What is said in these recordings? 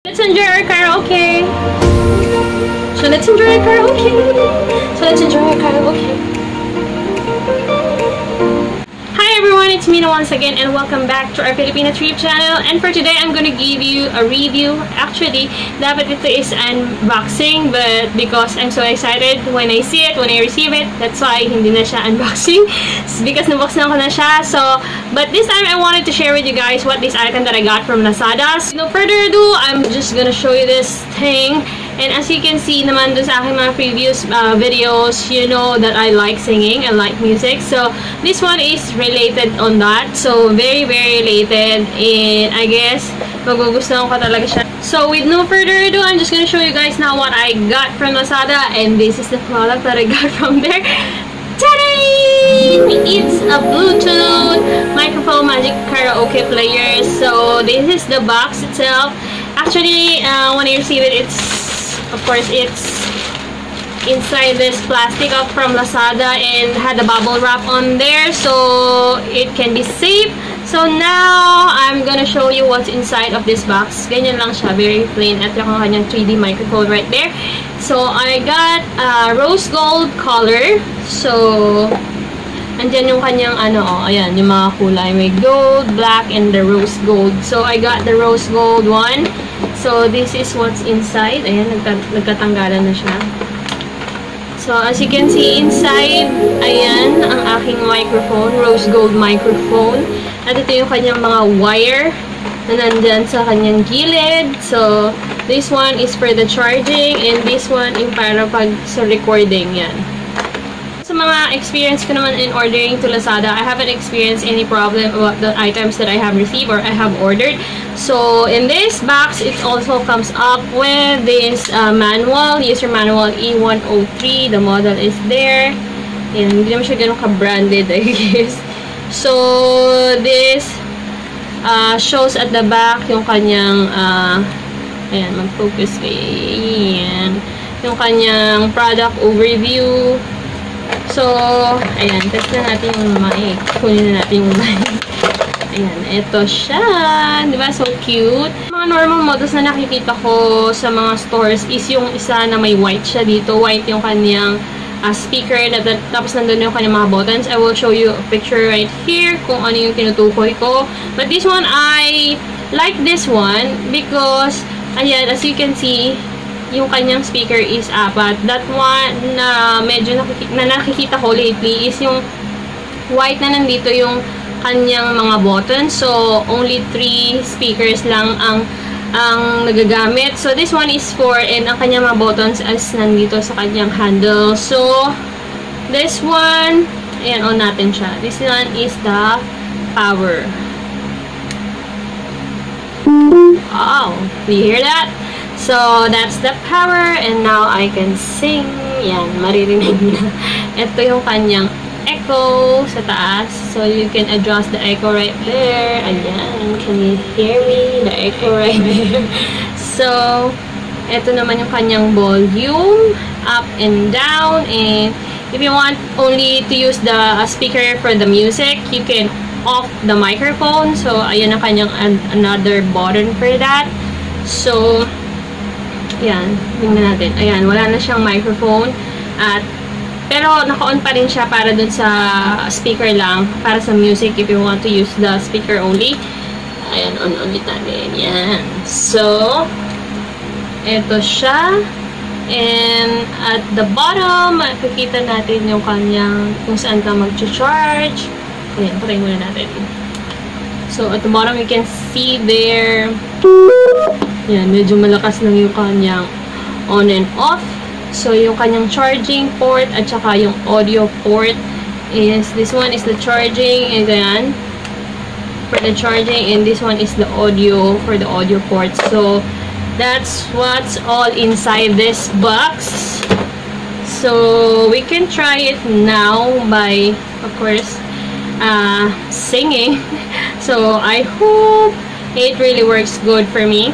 Let's enjoy our karaoke. So let's enjoy our karaoke. Hi everyone, it's Mina once again and welcome back to our Filipina Trip channel. And for today, I'm gonna give you a review. Actually, dapat ito is unboxing, but because I'm so excited when I see it, when I receive it, that's why hindi na siya unboxing. It's because nabox na ko na siya. So, but this time I wanted to share with you guys what this item that I got from Lazada. So, no further ado, I'm just gonna show you this thing. And as you can see naman doon sa aking mga previous videos, you know that I like singing and like music. So, this one is related on that. So, very, very related. And I guess, magugustuhan ko talaga siya. So, with no further ado, I'm just gonna show you guys now what I got from Lazada. And this is the product that I got from there. Ta-da! It's a Bluetooth microphone magic karaoke player. So, this is the box itself. Actually, when you receive it, of course, it's inside this plastic from Lazada and had a bubble wrap on there so it can be safe. So now, I'm gonna show you what's inside of this box. Ganyan lang siya, very plain. At yung kanyang 3D microphone right there. So, I got a rose gold color. So, andyan yung kanyang ayan, yung mga kulay. May gold, black, and the rose gold. So, I got the rose gold one. So, this is what's inside. Ayan, nagkatanggalan na siya. So, as you can see inside, ayan, ang aking microphone, rose gold microphone. At ito yung kanyang mga wire na nandyan sa kanyang gilid. So, this one is for the charging and this one yung para pag sa recording, yan. Sa mga experience ko naman in ordering to Lazada, I haven't experienced any problem about the items that I have received or I have ordered. So, in this box, it also comes up with this manual, user manual E103. The model is there. And hindi naman siya ganun ka-branded, I guess. So, this shows at the back yung kanyang, ayan, mag-focus kayo. Ayan. Yung kanyang product overview. So, ayan, test na natin yung mic. Kunin na natin yung mic. Ayan, ito siya. Diba? So cute. Mga normal models na nakikita ko sa mga stores is yung isa na may white siya dito. White yung kanyang speaker. Tapos nandun yung kanyang mga buttons. I will show you a picture right here kung ano yung tinutukoy ko. But this one, I like this one because, ayan, as you can see, yung kanyang speaker is apat. That one na medyo nakikita ko lately is yung white na nandito yung kanyang mga buttons. So, only 3 speakers lang ang nagagamit. So, this one is 4 and ang kanyang mga buttons as nandito sa kanyang handle. So, this one, ayan, on natin siya. This one is the power. Wow! Do you hear that? So, that's the power, and now I can sing. Yan, maririnig na. Ito yung kanyang echo sa taas. So, you can adjust the echo right there. Ayan, can you hear me? The echo right there. So, ito naman yung kanyang volume, up and down. And if you want only to use the speaker for the music, you can off the microphone. So, ayan ang kanyang another button for that. So, yan, tingnan natin. Ayan, wala na siyang microphone. Pero, naka-on pa rin siya para dun sa speaker lang. Para sa music, if you want to use the speaker only. Ayan, on ulit natin. Yan. So, eto siya. And, at the bottom, makikita natin yung kanyang, kung saan ka mag-charge. Ayan, patayin muna natin. So, at the bottom, you can see there. Yan, medyo malakas lang yung kanyang on and off. So, yung kanyang charging port at saka yung audio port is, this one is the charging, and then, for the charging, and this one is the audio for the audio port. So, that's what's all inside this box. So, we can try it now by, of course, singing. So, I hope it really works good for me.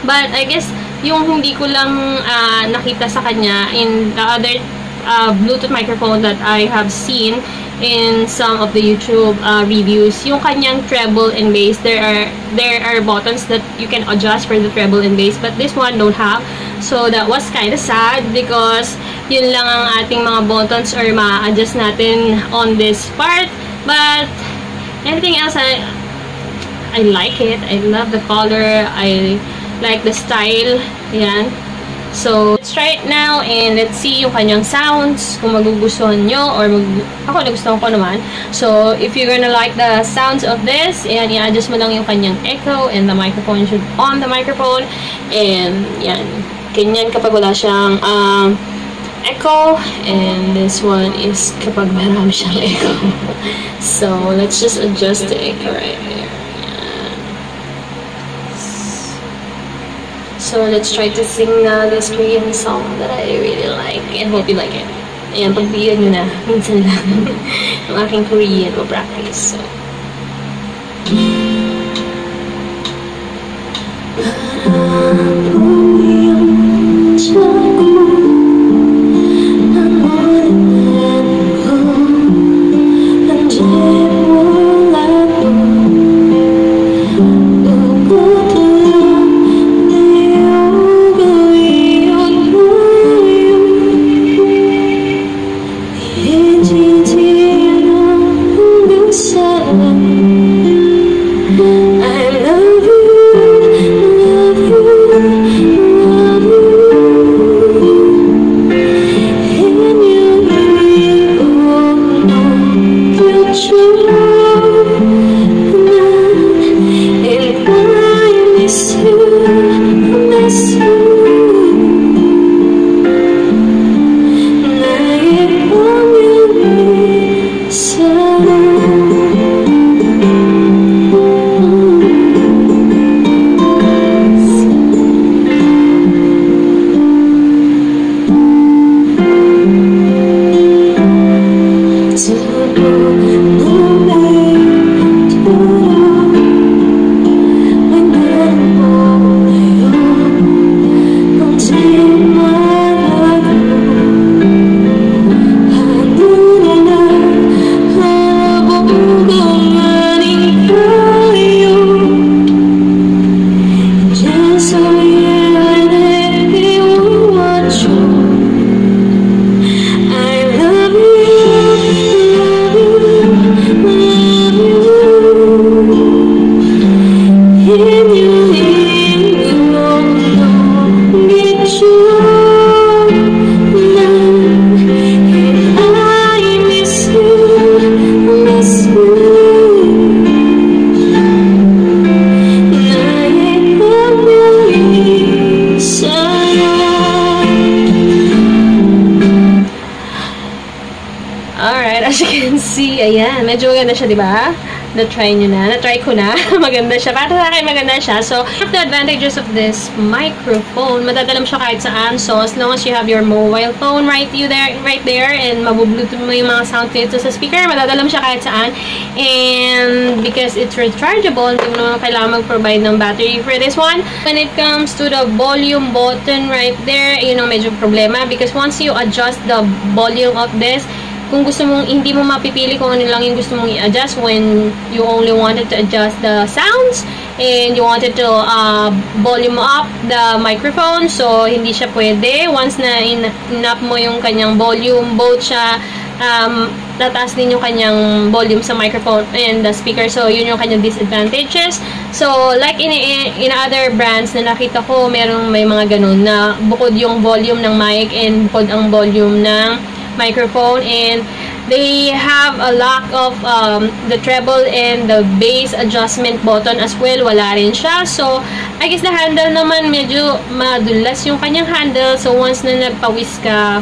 But, I guess, yung hindi ko lang nakita sa kanya in the other Bluetooth microphone that I have seen in some of the YouTube reviews. Yung kanyang treble and bass, there are buttons that you can adjust for the treble and bass, but this one don't have. So that was kind of sad because yun lang ang ating mga buttons or ma-adjust natin on this part. But anything else, I like it. I love the color. I like the style. Yan. So, let's try it now and let's see yung kanyang sounds, kung magugustuhan nyo or ako nagustuhan ko naman. So, if you're gonna like the sounds of this, yan, i-adjust mo lang yung kanyang echo and the microphone should on the microphone. And, yan. Ganyan kapag wala siyang echo. And this one is kapag marami siyang echo. So, let's just adjust the echo right there. So, let's try to sing now this Korean song that I really like and hope you like it. Ayan, pagbiyan nyo na. Minsan lang. Ang aking Korean o practice. So. As you can see, ayan, medyo maganda siya, di ba? Na-try nyo na. Na-try ko na. Maganda siya. Para sa akin, maganda siya. So, one of the advantages of this microphone, madadala mo siya kahit saan. So, as long as you have your mobile phone right there, and mabubluetooth mo yung mga sound nito sa speaker, madadala mo siya kahit saan. And because it's rechargeable, hindi mo naman kailangan mag-provide ng battery for this one. When it comes to the volume button right there, yun ang medyo problema. Because once you adjust the volume of this, kung gusto mong, hindi mo mapipili kung ano lang yung gusto mong i-adjust when you only wanted to adjust the sounds and you wanted to volume up the microphone. So, hindi siya pwede. Once na in-up mo yung kanyang volume, both siya, tataas din yung kanyang volume sa microphone and the speaker. So, yun yung kanyang disadvantages. So, like in other brands na nakita ko, may mga ganun na bukod yung volume ng mic and bukod ang volume ng microphone, and they have a lack of the treble and the bass adjustment button as well. Wala rin siya. So, I guess the handle naman medyo madulas yung kanyang handle. So, once na nagpawis ka,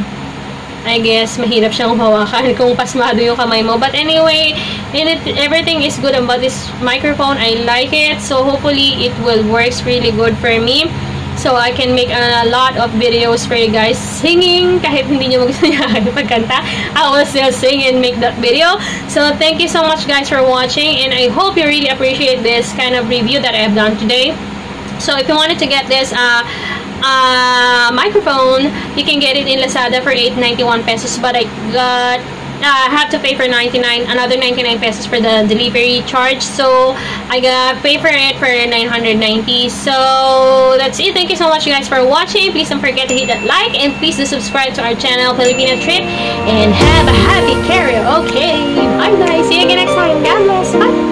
I guess mahirap siyang hawakan kung pasmado yung kamay mo. But anyway, everything is good about this microphone. I like it. So, hopefully, it will works really good for me. So, I can make a lot of videos for you guys singing. Kahit hindi nyo gusto niya pagkanta, I will still sing and make that video. So, thank you so much guys for watching. And I hope you really appreciate this kind of review that I have done today. So, if you wanted to get this microphone. You can get it in Lazada for 891 pesos, but I got have to pay for another 99 pesos for the delivery charge, so I gotta pay for it for 990. So that's it. Thank you so much, you guys, for watching. Please don't forget to hit that like, and please do subscribe to our channel, Filipino Trip, and have a happy karaoke. Bye guys, see you again next time. God bless. Bye.